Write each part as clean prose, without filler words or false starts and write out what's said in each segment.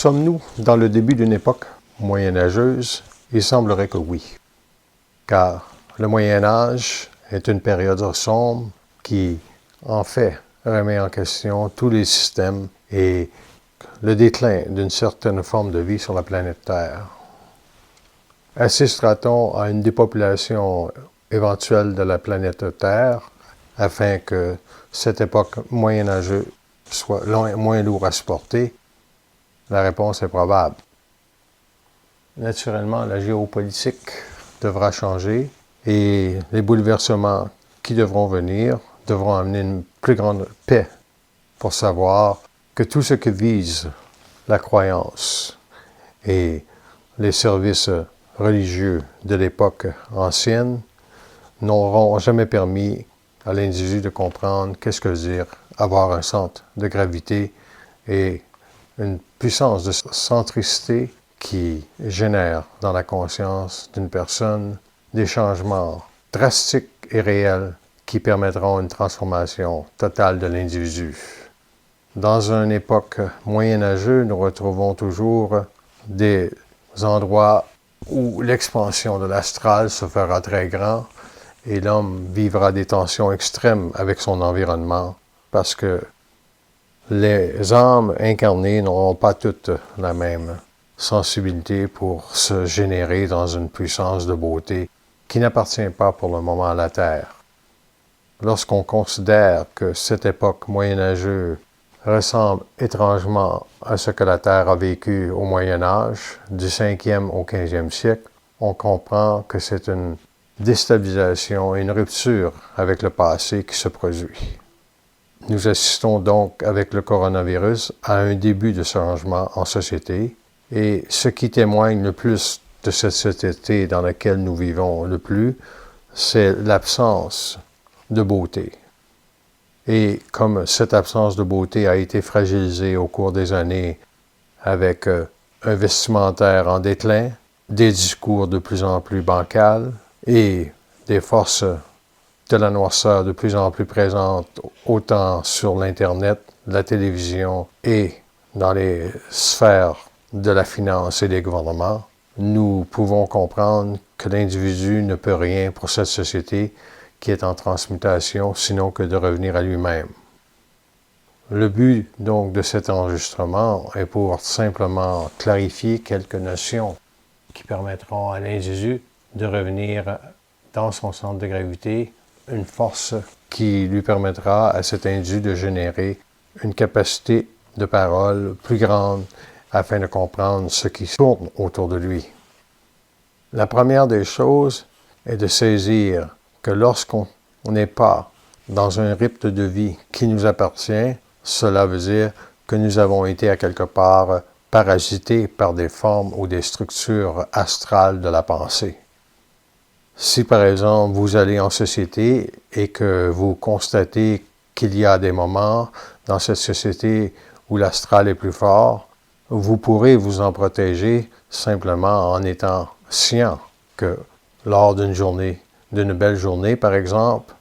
Sommes-nous dans le début d'une époque moyenâgeuse? Il semblerait que oui, car le Moyen Âge est une période sombre qui, en fait, remet en question tous les systèmes et le déclin d'une certaine forme de vie sur la planète Terre. Assistera-t-on à une dépopulation éventuelle de la planète Terre afin que cette époque moyenâgeuse soit moins lourde à supporter? La réponse est probable. Naturellement, la géopolitique devra changer et les bouleversements qui devront venir devront amener une plus grande paix pour savoir que tout ce que vise la croyance et les services religieux de l'époque ancienne n'auront jamais permis à l'individu de comprendre qu'est-ce que veut dire avoir un centre de gravité et une puissance de centricité qui génère dans la conscience d'une personne des changements drastiques et réels qui permettront une transformation totale de l'individu. Dans une époque moyenâgeuse, nous retrouvons toujours des endroits où l'expansion de l'astral se fera très grand et l'homme vivra des tensions extrêmes avec son environnement parce que les âmes incarnées n'auront pas toutes la même sensibilité pour se générer dans une puissance de beauté qui n'appartient pas pour le moment à la Terre. Lorsqu'on considère que cette époque moyenâgeuse ressemble étrangement à ce que la Terre a vécu au Moyen Âge, du 5e au 15e siècle, on comprend que c'est une déstabilisation et une rupture avec le passé qui se produit. Nous assistons donc avec le coronavirus à un début de changement en société et ce qui témoigne le plus de cette société dans laquelle nous vivons le plus, c'est l'absence de beauté. Et comme cette absence de beauté a été fragilisée au cours des années avec un vestimentaire en déclin, des discours de plus en plus bancals et des forces de la noirceur de plus en plus présentes autant sur l'Internet, la télévision et dans les sphères de la finance et des gouvernements, nous pouvons comprendre que l'individu ne peut rien pour cette société qui est en transmutation, sinon que de revenir à lui-même. Le but donc de cet enregistrement est pour simplement clarifier quelques notions qui permettront à l'individu de revenir dans son centre de gravité, une force qui lui permettra à cet individu de générer une capacité de parole plus grande afin de comprendre ce qui tourne autour de lui. La première des choses est de saisir que lorsqu'on n'est pas dans un rythme de vie qui nous appartient, cela veut dire que nous avons été à quelque part parasités par des formes ou des structures astrales de la pensée. Si par exemple vous allez en société et que vous constatez qu'il y a des moments dans cette société où l'astral est plus fort, vous pourrez vous en protéger simplement en étant scient que lors d'une belle journée par exemple,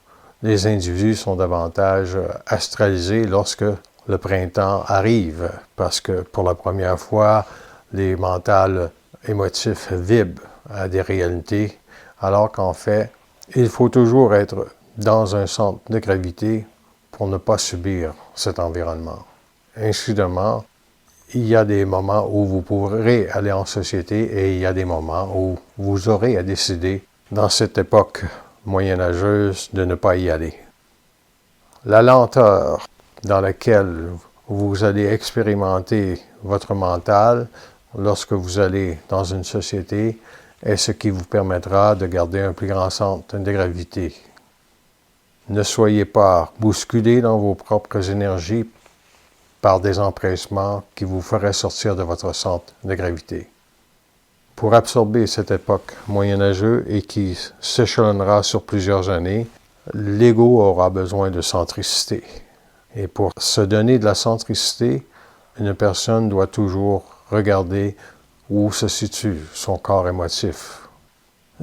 les individus sont davantage astralisés lorsque le printemps arrive, parce que pour la première fois, les mentales émotifs vibrent à des réalités, alors qu'en fait, il faut toujours être dans un centre de gravité pour ne pas subir cet environnement. Incidemment, il y a des moments où vous pourrez aller en société et il y a des moments où vous aurez à décider, dans cette époque moyenâgeuse, de ne pas y aller. La lenteur dans laquelle vous allez expérimenter votre mental lorsque vous allez dans une société est ce qui vous permettra de garder un plus grand centre de gravité. Ne soyez pas bousculés dans vos propres énergies par des empressements qui vous feraient sortir de votre centre de gravité. Pour absorber cette époque moyenâgeuse et qui s'échelonnera sur plusieurs années, l'ego aura besoin de centricité. Et pour se donner de la centricité, une personne doit toujours regarder où se situe son corps émotif.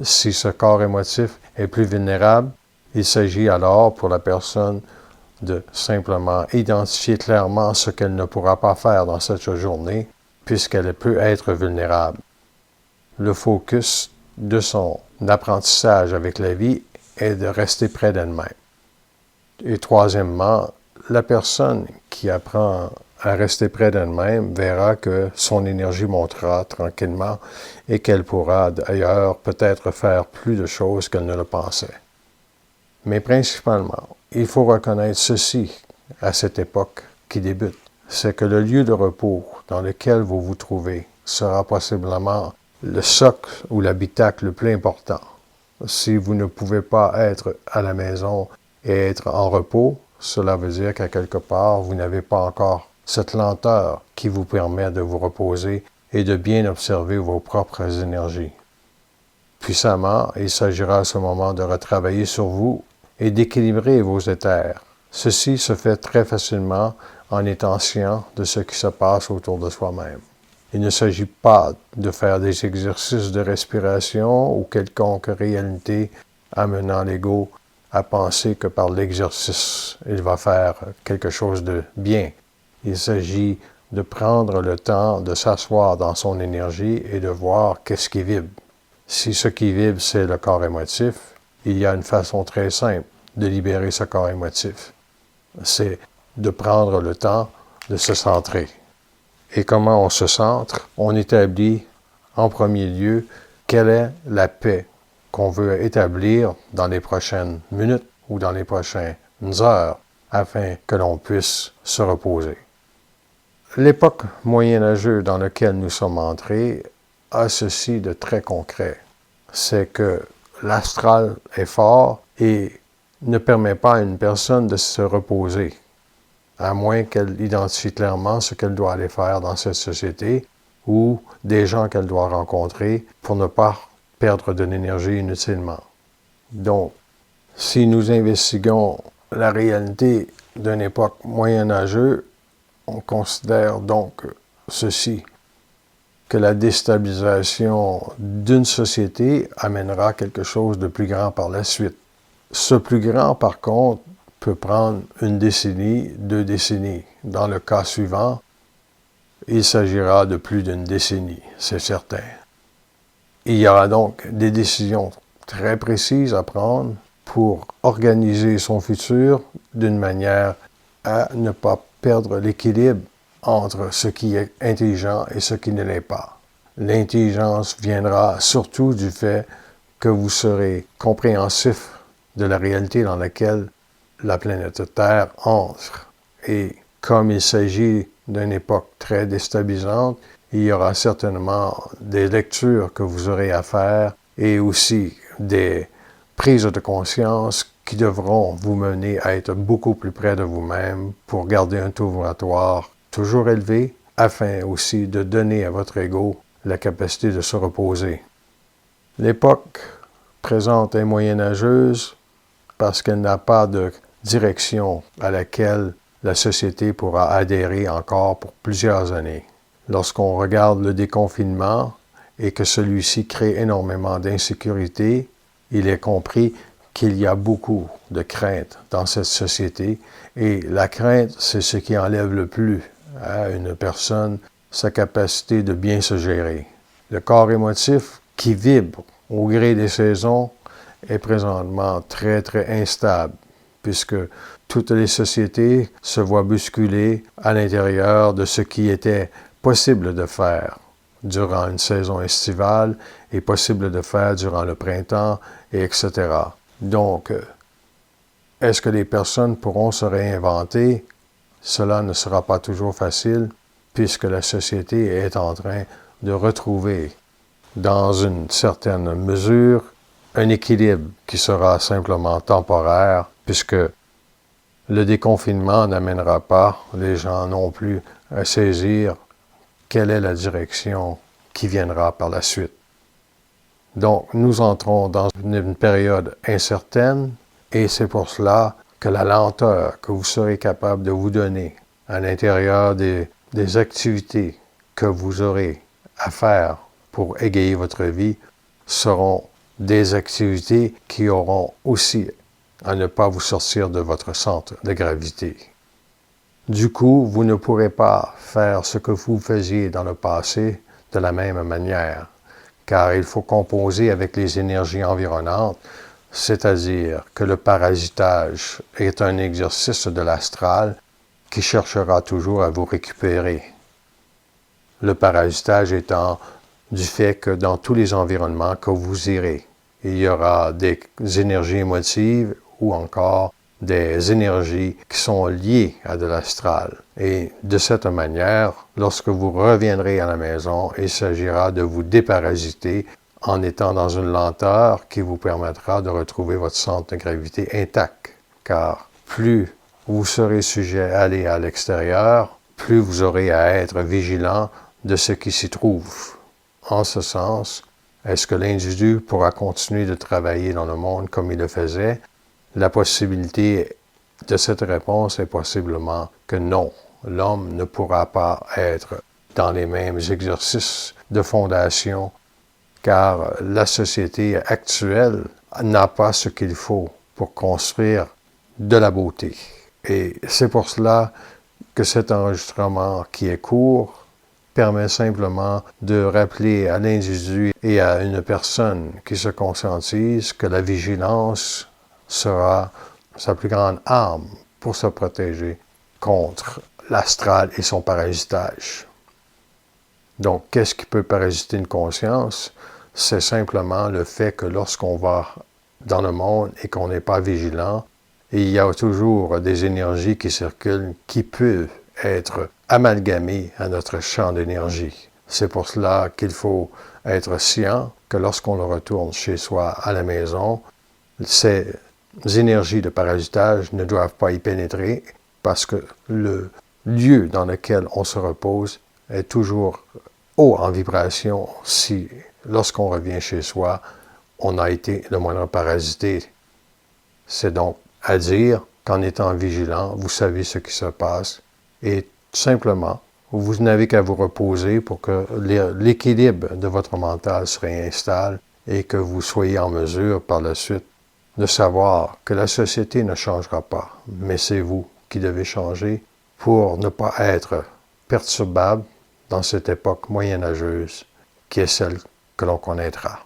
Si ce corps émotif est plus vulnérable, il s'agit alors pour la personne de simplement identifier clairement ce qu'elle ne pourra pas faire dans cette journée, puisqu'elle peut être vulnérable. Le focus de son apprentissage avec la vie est de rester près d'elle-même. Et troisièmement, la personne qui apprend à rester près d'elle-même verra que son énergie montera tranquillement et qu'elle pourra d'ailleurs peut-être faire plus de choses qu'elle ne le pensait. Mais principalement, il faut reconnaître ceci à cette époque qui débute, c'est que le lieu de repos dans lequel vous vous trouvez sera possiblement le socle ou l'habitacle le plus important. Si vous ne pouvez pas être à la maison et être en repos, cela veut dire qu'à quelque part, vous n'avez pas encore cette lenteur qui vous permet de vous reposer et de bien observer vos propres énergies. Puissamment, il s'agira à ce moment de retravailler sur vous et d'équilibrer vos éthers. Ceci se fait très facilement en étant conscient de ce qui se passe autour de soi-même. Il ne s'agit pas de faire des exercices de respiration ou quelconque réalité amenant l'ego à penser que par l'exercice, il va faire quelque chose de bien. Il s'agit de prendre le temps de s'asseoir dans son énergie et de voir qu'est-ce qui vibre. Si ce qui vibre, c'est le corps émotif, il y a une façon très simple de libérer ce corps émotif. C'est de prendre le temps de se centrer. Et comment on se centre? On établit en premier lieu quelle est la paix qu'on veut établir dans les prochaines minutes ou dans les prochaines heures afin que l'on puisse se reposer. L'époque moyenâgeuse dans laquelle nous sommes entrés a ceci de très concret. C'est que l'astral est fort et ne permet pas à une personne de se reposer, à moins qu'elle identifie clairement ce qu'elle doit aller faire dans cette société ou des gens qu'elle doit rencontrer pour ne pas perdre de l'énergie inutilement. Donc, si nous investiguons la réalité d'une époque moyenâgeuse, on considère donc ceci, que la déstabilisation d'une société amènera quelque chose de plus grand par la suite. Ce plus grand, par contre, peut prendre 1 décennie, 2 décennies. Dans le cas suivant, il s'agira de plus d'1 décennie, c'est certain. Il y aura donc des décisions très précises à prendre pour organiser son futur d'une manière à ne pas perdre l'équilibre entre ce qui est intelligent et ce qui ne l'est pas. L'intelligence viendra surtout du fait que vous serez compréhensif de la réalité dans laquelle la planète Terre entre. Et comme il s'agit d'une époque très déstabilisante, il y aura certainement des lectures que vous aurez à faire et aussi des prises de conscience qui devront vous mener à être beaucoup plus près de vous-même pour garder un taux vibratoire toujours élevé, afin aussi de donner à votre ego la capacité de se reposer. L'époque présente est moyenâgeuse parce qu'elle n'a pas de direction à laquelle la société pourra adhérer encore pour plusieurs années. Lorsqu'on regarde le déconfinement et que celui-ci crée énormément d'insécurité, il est compris qu'il y a beaucoup de crainte dans cette société et la crainte, c'est ce qui enlève le plus à une personne sa capacité de bien se gérer. Le corps émotif qui vibre au gré des saisons est présentement très, très instable, puisque toutes les sociétés se voient bousculer à l'intérieur de ce qui était possible de faire durant une saison estivale et possible de faire durant le printemps, et etc. Donc, est-ce que les personnes pourront se réinventer? Cela ne sera pas toujours facile, puisque la société est en train de retrouver, dans une certaine mesure, un équilibre qui sera simplement temporaire, puisque le déconfinement n'amènera pas les gens non plus à saisir quelle est la direction qui viendra par la suite. Donc, nous entrons dans une période incertaine, et c'est pour cela que la lenteur que vous serez capable de vous donner à l'intérieur des activités que vous aurez à faire pour égayer votre vie seront des activités qui auront aussi à ne pas vous sortir de votre centre de gravité. Du coup, vous ne pourrez pas faire ce que vous faisiez dans le passé de la même manière, car il faut composer avec les énergies environnantes, c'est-à-dire que le parasitage est un exercice de l'astral qui cherchera toujours à vous récupérer. Le parasitage étant du fait que dans tous les environnements que vous irez, il y aura des énergies émotives ou encore des énergies qui sont liées à de l'astral. Et de cette manière, lorsque vous reviendrez à la maison, il s'agira de vous déparasiter en étant dans une lenteur qui vous permettra de retrouver votre centre de gravité intact. Car plus vous serez sujet à aller à l'extérieur, plus vous aurez à être vigilant de ce qui s'y trouve. En ce sens, est-ce que l'individu pourra continuer de travailler dans le monde comme il le faisait? La possibilité de cette réponse est possiblement que non. L'homme ne pourra pas être dans les mêmes exercices de fondation, car la société actuelle n'a pas ce qu'il faut pour construire de la beauté. Et c'est pour cela que cet enregistrement qui est court permet simplement de rappeler à l'individu et à une personne qui se conscientise que la vigilance sera sa plus grande arme pour se protéger contre l'astral et son parasitage. Donc, qu'est-ce qui peut parasiter une conscience? C'est simplement le fait que lorsqu'on va dans le monde et qu'on n'est pas vigilant, il y a toujours des énergies qui circulent qui peuvent être amalgamées à notre champ d'énergie. C'est pour cela qu'il faut être scient que lorsqu'on retourne chez soi à la maison, ces énergies de parasitage ne doivent pas y pénétrer parce que le lieu dans lequel on se repose est toujours haut en vibration si, lorsqu'on revient chez soi, on a été le moindre parasité. C'est donc à dire qu'en étant vigilant, vous savez ce qui se passe et simplement, vous n'avez qu'à vous reposer pour que l'équilibre de votre mental se réinstalle et que vous soyez en mesure par la suite de savoir que la société ne changera pas, mais c'est vous qui devez changer pour ne pas être perturbable dans cette époque moyenâgeuse qui est celle que l'on connaîtra.